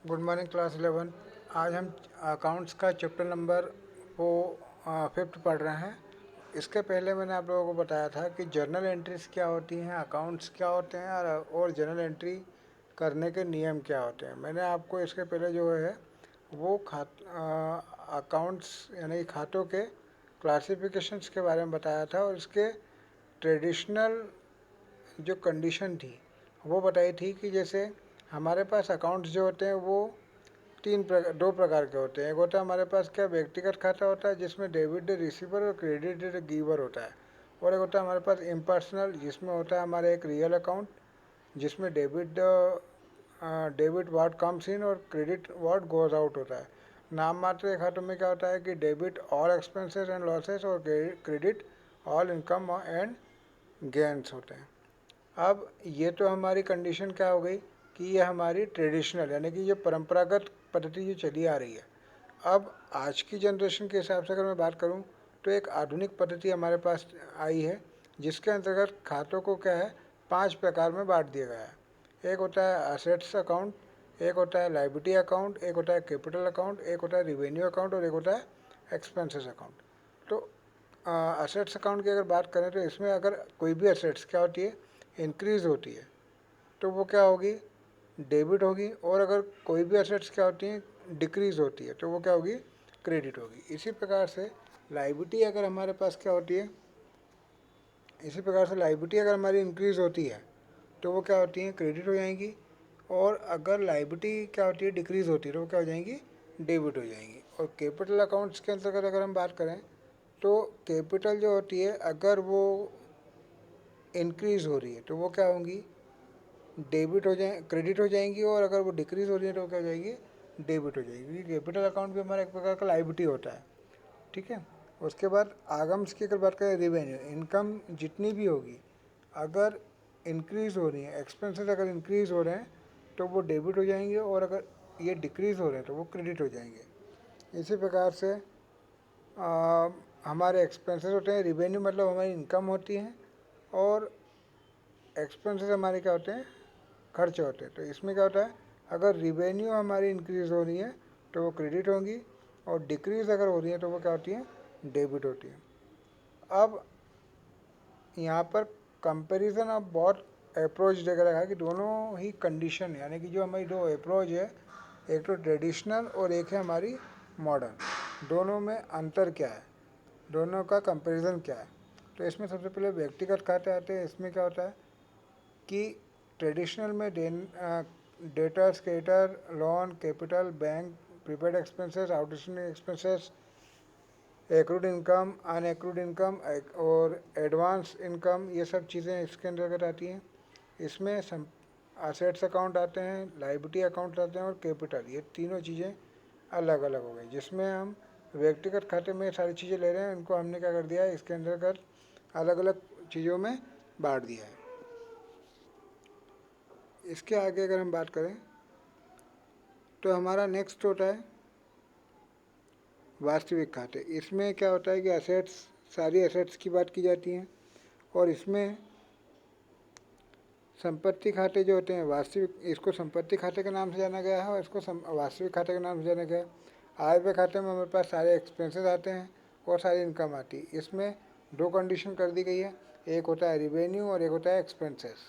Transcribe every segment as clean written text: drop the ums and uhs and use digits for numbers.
Good morning class 11। आज हम accounts का चैप्टर नंबर वो फिफ्थ पढ़ रहे हैं। इसके पहले मैंने आप लोगों को बताया था कि जर्नल एंट्रीज क्या होती हैं, अकाउंट्स क्या होते हैं और जर्नल एंट्री करने के नियम क्या होते हैं। मैंने आपको इसके पहले जो है वो अकाउंट्स यानी कि खातों के क्लासिफिकेशंस के बारे में बताया था और इसके ट्रेडिशनल जो कंडीशन थी वो बताई थी कि जैसे हमारे पास अकाउंट्स जो होते हैं वो दो प्रकार के होते हैं। एक होता है हमारे पास क्या व्यक्तिगत खाता होता है जिसमें डेबिट रिसीवर और क्रेडिट गिवर होता है, और एक होता है हमारे पास इम्पर्सनल जिसमें होता है हमारा एक रियल अकाउंट जिसमें डेबिट वाट कम्स इन और क्रेडिट वाट गोज आउट होता है। नाम मात्र के खातों में क्या होता है कि debit all expenses and losses और credit all income and gains होते हैं। अब ये तो हमारी कंडीशन क्या हो गई कि ये हमारी ट्रेडिशनल यानी कि ये परंपरागत पद्धति जो चली आ रही है। अब आज की जनरेशन के हिसाब से अगर मैं बात करूं तो एक आधुनिक पद्धति हमारे पास आई है जिसके अंतर्गत खातों को क्या है 5 प्रकार में बांट दिया गया है। एक होता है असेट्स अकाउंट, एक होता है लाइबिलिटी अकाउंट, एक होता है कैपिटल अकाउंट, एक होता है रिवेन्यू अकाउंट और एक होता है एक्सपेंसेस अकाउंट। तो असेट्स अकाउंट की अगर बात करें तो इसमें अगर कोई भी असेट्स क्या होती है इंक्रीज़ होती है तो वो क्या होगी डेबिट होगी, और अगर कोई भी असेट्स क्या होती हैं डिक्रीज़ होती है तो वो क्या होगी क्रेडिट होगी। इसी प्रकार से लाइबिलिटी अगर हमारे पास क्या होती है इसी प्रकार से लाइबिलिटी अगर हमारी इंक्रीज़ होती है तो वो क्या होती है क्रेडिट हो जाएंगी, और अगर लाइबिलिटी क्या होती है डिक्रीज़ होती है तो वो क्या हो जाएंगी डेबिट हो जाएंगी। और कैपिटल अकाउंट्स के अंतर्गत अगर हम बात करें तो कैपिटल जो होती है अगर वो इंक्रीज़ हो रही है तो वो क्या होंगी डेबिट हो जाए क्रेडिट हो जाएंगी, और अगर वो डिक्रीज़ हो रही है तो क्या हो जाएगी डेबिट हो जाएगी, क्योंकि कैपिटल अकाउंट भी हमारा एक प्रकार का लाइबिलिटी होता है। ठीक है। उसके बाद आगम्स की अगर बात करें रिवेन्यू इनकम जितनी भी होगी अगर इंक्रीज़ हो रही है, एक्सपेंसेस अगर इंक्रीज़ हो रहे हैं तो वो डेबिट हो जाएंगे, और अगर ये डिक्रीज़ हो रहे हैं तो वो क्रेडिट हो जाएंगे। इसी प्रकार से हमारे एक्सपेंसेस होते हैं, रिवेन्यू मतलब हमारी इनकम होती है और एक्सपेंसेस हमारे क्या होते हैं खर्च होते हैं। तो इसमें क्या होता है अगर रिवेन्यू हमारी इंक्रीज़ हो रही है तो वो क्रेडिट होंगी, और डिक्रीज़ अगर हो रही है तो वो क्या होती है डेबिट होती है। अब यहाँ पर कंपैरिजन अब बहुत अप्रोच देकर रखा है कि दोनों ही कंडीशन यानी कि जो हमारी दो अप्रोच है, एक तो ट्रेडिशनल और एक है हमारी मॉडर्न, दोनों में अंतर क्या है, दोनों का कंपैरिजन क्या है। तो इसमें सबसे पहले व्यक्तिगत खाते आते हैं। इसमें क्या होता है कि ट्रेडिशनल में debtors creditor loan capital bank prepaid expenses outstanding expenses accrued income unaccrued income और एडवांस इनकम, ये सब चीज़ें इसके अंतर्गत आती हैं। इसमें असेट्स अकाउंट आते हैं, लाइबिलिटी अकाउंट आते हैं और कैपिटल, ये तीनों चीज़ें अलग अलग हो गई। जिसमें हम व्यक्तिगत खाते में सारी चीज़ें ले रहे हैं, उनको हमने क्या कर दिया है इसके अंतर्गत अलग अलग चीज़ों में बांट दिया है। इसके आगे अगर हम बात करें तो हमारा नेक्स्ट होता है वास्तविक खाते। इसमें क्या होता है कि असेट्स सारी असेट्स की बात की जाती हैं, और इसमें संपत्ति खाते जो होते हैं वास्तविक, इसको संपत्ति खाते के नाम से जाना गया है और इसको वास्तविक खाते के नाम से जाना गया है। आय व्यय खाते में हमारे पास सारे एक्सपेंसेस आते हैं और सारी इनकम आती है। इसमें दो कंडीशन कर दी गई है, एक होता है रिवेन्यू और एक होता है एक्सपेंसेस।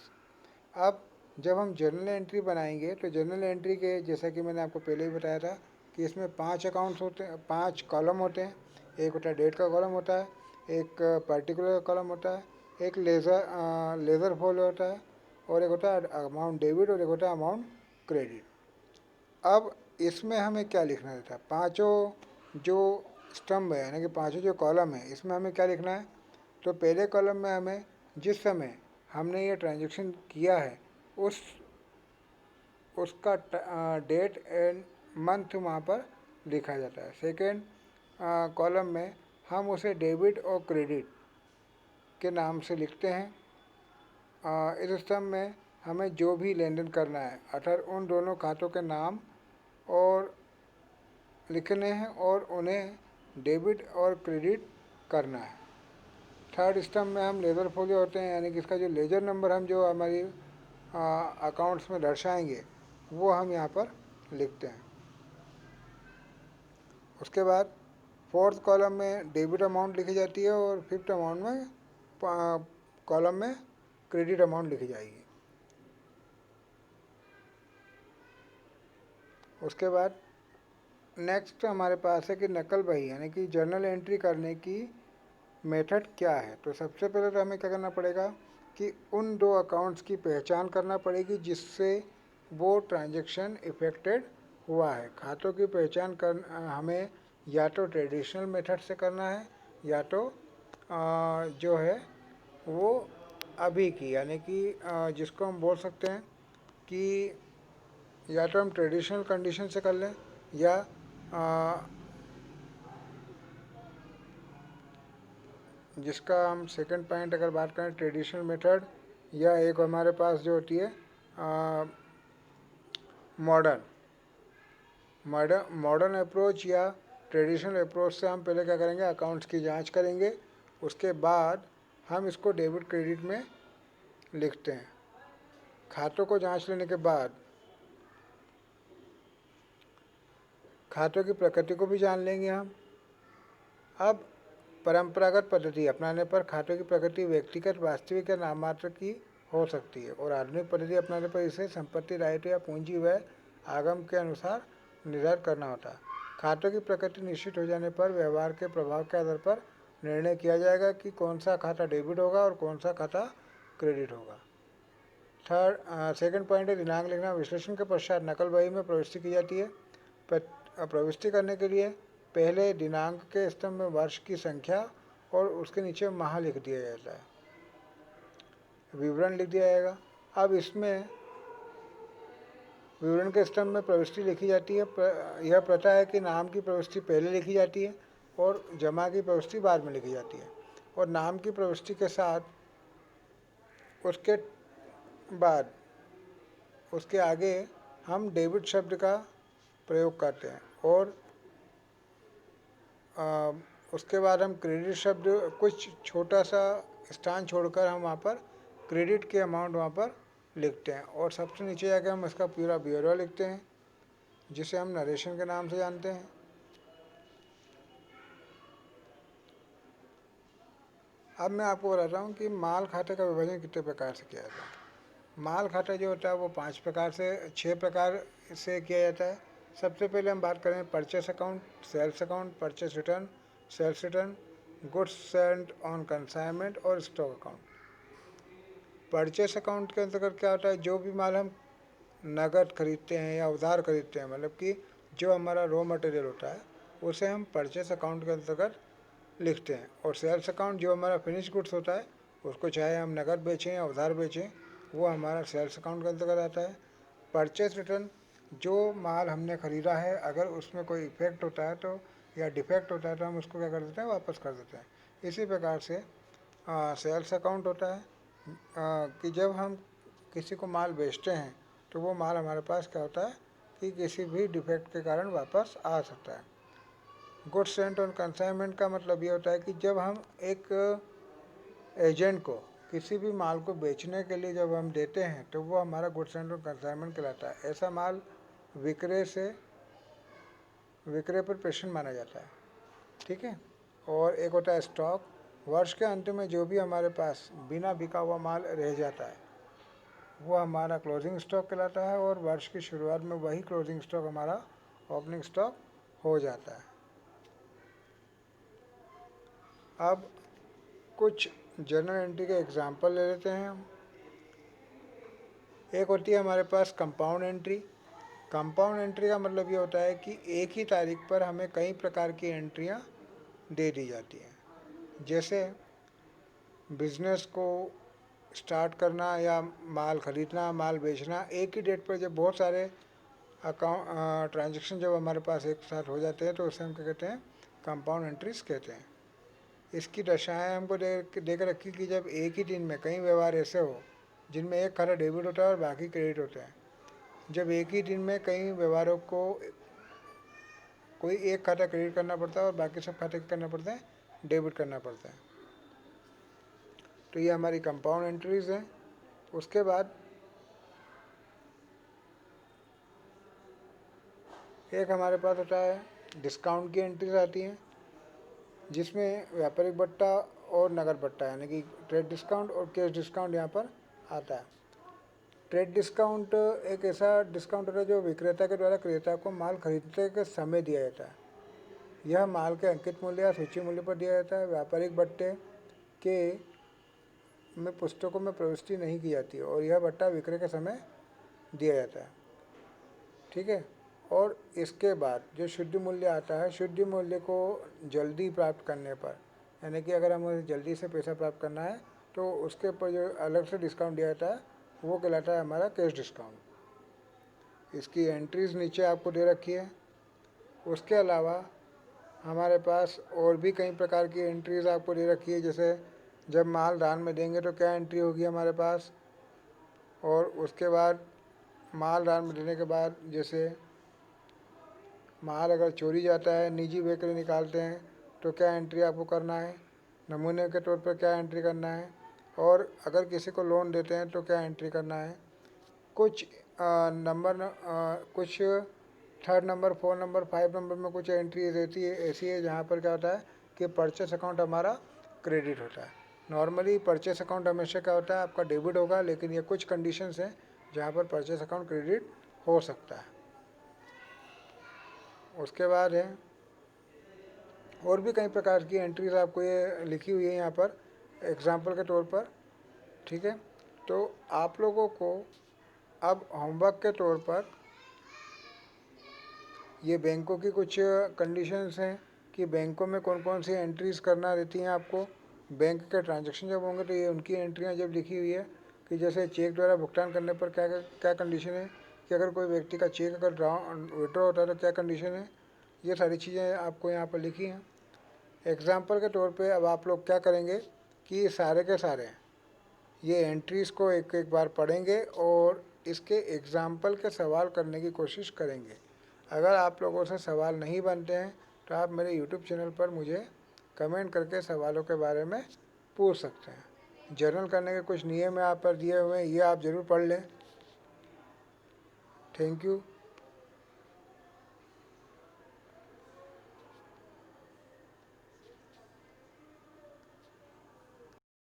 अब जब हम जर्नल एंट्री बनाएंगे तो जर्नल एंट्री के जैसा कि मैंने आपको पहले ही बताया था कि इसमें 5 अकाउंट्स होते हैं, 5 कॉलम होते हैं। एक होता है डेट का कॉलम होता है, एक पर्टिकुलर कॉलम होता है, एक लेज़र फॉल होता है, और एक होता है अमाउंट डेबिट और एक होता है अमाउंट क्रेडिट। अब इसमें हमें क्या लिखना रहता है, पाँचों जो स्तंभ है यानी कि पाँचों जो कॉलम है इसमें हमें क्या लिखना है। तो पहले कॉलम में हमें जिस समय हमने ये ट्रांजेक्शन किया है उस उसका डेट एंड मंथ वहाँ पर लिखा जाता है। सेकेंड कॉलम में हम उसे डेबिट और क्रेडिट के नाम से लिखते हैं। इस स्तंभ में हमें जो भी लेन देन करना है अर्थात उन दोनों खातों के नाम और लिखने हैं और उन्हें डेबिट और क्रेडिट करना है। थर्ड स्तंभ में हम लेज़र फोलियो होते हैं यानी कि इसका जो लेजर नंबर हम जो हमारी अकाउंट्स में दर्शाएंगे वो हम यहाँ पर लिखते हैं। उसके बाद फोर्थ कॉलम में डेबिट अमाउंट लिखी जाती है और फिफ्थ अमाउंट में कॉलम में क्रेडिट अमाउंट लिखी जाएगी। उसके बाद नेक्स्ट हमारे पास है कि नकल बही यानी कि जर्नल एंट्री करने की मेथड क्या है। तो सबसे पहले तो हमें क्या करना पड़ेगा कि उन दो अकाउंट्स की पहचान करना पड़ेगी जिससे वो ट्रांजैक्शन इफेक्टेड हुआ है। खातों की पहचान कर हमें या तो ट्रेडिशनल मेथड से करना है या तो जो है वो अभी की यानी कि जिसको हम बोल सकते हैं कि या तो हम ट्रेडिशनल कंडीशन से कर लें या जिसका हम सेकंड पॉइंट अगर बात करें ट्रेडिशनल मेथड, या एक हमारे पास जो होती है मॉडर्न मॉडर्न अप्रोच या ट्रेडिशनल अप्रोच से हम पहले क्या करेंगे, अकाउंट्स की जांच करेंगे। उसके बाद हम इसको डेबिट क्रेडिट में लिखते हैं। खातों को जांच लेने के बाद खातों की प्रकृति को भी जान लेंगे हम। अब परंपरागत पद्धति अपनाने पर खातों की प्रकृति व्यक्तिगत, वास्तविक या नाममात्र की हो सकती है और आधुनिक पद्धति अपनाने पर इसे संपत्ति, दायित्व या पूंजी व आगम के अनुसार निर्धारित करना होता है। खातों की प्रकृति निश्चित हो जाने पर व्यवहार के प्रभाव के आधार पर निर्णय किया जाएगा कि कौन सा खाता डेबिट होगा और कौन सा खाता क्रेडिट होगा। सेकंड पॉइंट है दिनांक लिखना। विश्लेषण के पश्चात नकल बही में प्रविष्टि की जाती है। प्रविष्टि करने के लिए पहले दिनांक के स्तंभ में वर्ष की संख्या और उसके नीचे माह लिख दिया जाता है, विवरण लिख दिया जाएगा। अब इसमें विवरण के स्तंभ में प्रविष्टि लिखी जाती है। यह प्रथा है कि नाम की प्रविष्टि पहले लिखी जाती है और जमा की प्रविष्टि बाद में लिखी जाती है। और नाम की प्रविष्टि के साथ उसके बाद उसके आगे हम डेबिट शब्द का प्रयोग करते हैं और उसके बाद हम क्रेडिट शब्द कुछ छोटा सा स्थान छोड़कर हम वहाँ पर क्रेडिट के अमाउंट वहाँ पर लिखते हैं और सबसे नीचे जाकर हम इसका पूरा ब्यौरा लिखते हैं जिसे हम नरेशन के नाम से जानते हैं। अब मैं आपको बताता हूँ कि माल खाते का विभाजन कितने प्रकार से किया जाता है। माल खाता जो होता है वो 6 प्रकार से किया जाता है। सबसे पहले हम बात करें purchase account, sales account, purchase return, sales return, goods sent on consignment और स्टॉक अकाउंट। परचेस अकाउंट के अंतर्गत क्या होता है, जो भी माल हम नगद खरीदते हैं या उधार खरीदते हैं, मतलब कि जो हमारा रॉ मटेरियल होता है उसे हम परचेस अकाउंट के अंतर्गत लिखते हैं। और सेल्स अकाउंट जो हमारा फिनिश गुड्स होता है उसको चाहे हम नगद बेचें या उधार बेचें वो हमारा सेल्स अकाउंट के अंतर्गत आता है। परचेस रिटर्न जो माल हमने ख़रीदा है अगर उसमें कोई इफेक्ट होता है तो या डिफेक्ट होता है तो हम उसको क्या कर देते हैं, वापस कर देते हैं। इसी प्रकार से सेल्स अकाउंट होता है कि जब हम किसी को माल बेचते हैं तो वो माल हमारे पास क्या होता है कि किसी भी डिफेक्ट के कारण वापस आ सकता है। गुड्स सेंट ऑन कंसाइनमेंट का मतलब ये होता है कि जब हम एक एजेंट को किसी भी माल को बेचने के लिए जब हम देते हैं तो वो हमारा गुड्स सेंट ऑन कंसाइनमेंट कहलाता है। ऐसा माल विक्रय पर प्रेषण माना जाता है, ठीक है। और एक होता है स्टॉक। वर्ष के अंत में जो भी हमारे पास बिना बिका हुआ माल रह जाता है वो हमारा क्लोजिंग स्टॉक कहलाता है और वर्ष की शुरुआत में वही क्लोजिंग स्टॉक हमारा ओपनिंग स्टॉक हो जाता है। अब कुछ जर्नल एंट्री के एग्जाम्पल ले लेते हैं हम। एक होती है हमारे पास कंपाउंड एंट्री। कंपाउंड एंट्री का मतलब ये होता है कि एक ही तारीख पर हमें कई प्रकार की एंट्रियाँ दे दी जाती हैं। जैसे बिजनेस को स्टार्ट करना या माल ख़रीदना, माल बेचना, एक ही डेट पर जब बहुत सारे अकाउंट ट्रांजेक्शन जब हमारे पास एक साथ हो जाते हैं तो उसे हम क्या कहते हैं, कंपाउंड एंट्रीज कहते हैं। इसकी दशाएं हमको दे कर रखी कि जब एक ही दिन में कई व्यवहार ऐसे हो जिनमें एक खाता डेबिट होता है और बाकी क्रेडिट होते हैं। जब एक ही दिन में कई व्यवहारों को कोई एक खाता क्रेडिट करना पड़ता है और बाकी सब खाते करना पड़ते हैं डेबिट करना पड़ता है। तो ये हमारी कंपाउंड एंट्रीज हैं। उसके बाद एक हमारे पास होता है डिस्काउंट की एंट्रीज आती हैं, जिसमें व्यापारिक बट्टा और नगद बट्टा यानी कि ट्रेड डिस्काउंट और कैश डिस्काउंट यहाँ पर आता है। ट्रेड डिस्काउंट एक ऐसा डिस्काउंट होता है जो विक्रेता के द्वारा क्रेता को माल खरीदने के समय दिया जाता है। यह माल के अंकित मूल्य या सूची मूल्य पर दिया जाता है। व्यापारिक बट्टे के में पुस्तकों में प्रविष्टि नहीं की जाती है और यह बट्टा विक्रय के समय दिया जाता है। ठीक है। और इसके बाद जो शुद्ध मूल्य आता है, शुद्ध मूल्य को जल्दी प्राप्त करने पर, यानी कि अगर हमें जल्दी से पैसा प्राप्त करना है तो उसके ऊपर जो अलग से डिस्काउंट दिया जाता है वो कहलाता है हमारा कैश डिस्काउंट। इसकी एंट्रीज नीचे आपको दे रखी है। उसके अलावा हमारे पास और भी कई प्रकार की एंट्रीज आपको दे रखी है, जैसे जब माल दान में देंगे तो क्या एंट्री होगी हमारे पास, और उसके बाद माल दान में देने के बाद जैसे माल अगर चोरी जाता है, निजी बेकरे निकालते हैं तो क्या एंट्री आपको करना है, नमूने के तौर पर क्या एंट्री करना है, और अगर किसी को लोन देते हैं तो क्या एंट्री करना है। कुछ कुछ थर्ड नंबर, 4 नंबर, 5 नंबर में कुछ एंट्री रहती है ऐसी है जहाँ पर क्या होता है कि परचेस अकाउंट हमारा क्रेडिट होता है। नॉर्मली परचेस अकाउंट हमेशा क्या होता है आपका डेबिट होगा, लेकिन ये कुछ कंडीशंस हैं जहाँ पर परचेस अकाउंट क्रेडिट हो सकता है। उसके बाद है और भी कई प्रकार की एंट्रीज आपको ये लिखी हुई है यहाँ पर एग्जाम्पल के तौर पर। ठीक है। तो आप लोगों को अब होमवर्क के तौर पर ये बैंकों की कुछ कंडीशंस हैं कि बैंकों में कौन कौन सी एंट्रीज करना रहती हैं आपको। बैंक के ट्रांजैक्शन जब होंगे तो ये उनकी एंट्रियाँ जब लिखी हुई है कि जैसे चेक द्वारा भुगतान करने पर क्या क्या कंडीशन है, कि अगर कोई व्यक्ति का चेक अगर विड्रॉ होता है तो क्या कंडीशन है, ये सारी चीज़ें आपको यहाँ पर लिखी हैं। एग्ज़ाम्पल के तौर पे अब आप लोग क्या करेंगे कि सारे के सारे ये एंट्रीज़ को एक एक बार पढ़ेंगे और इसके एग्ज़ाम्पल के सवाल करने की कोशिश करेंगे। अगर आप लोगों से सवाल नहीं बनते हैं तो आप मेरे यूट्यूब चैनल पर मुझे कमेंट करके सवालों के बारे में पूछ सकते हैं। जर्नल करने के कुछ नियम यहाँ पर दिए हुए हैं, ये आप ज़रूर पढ़ लें। Thank you.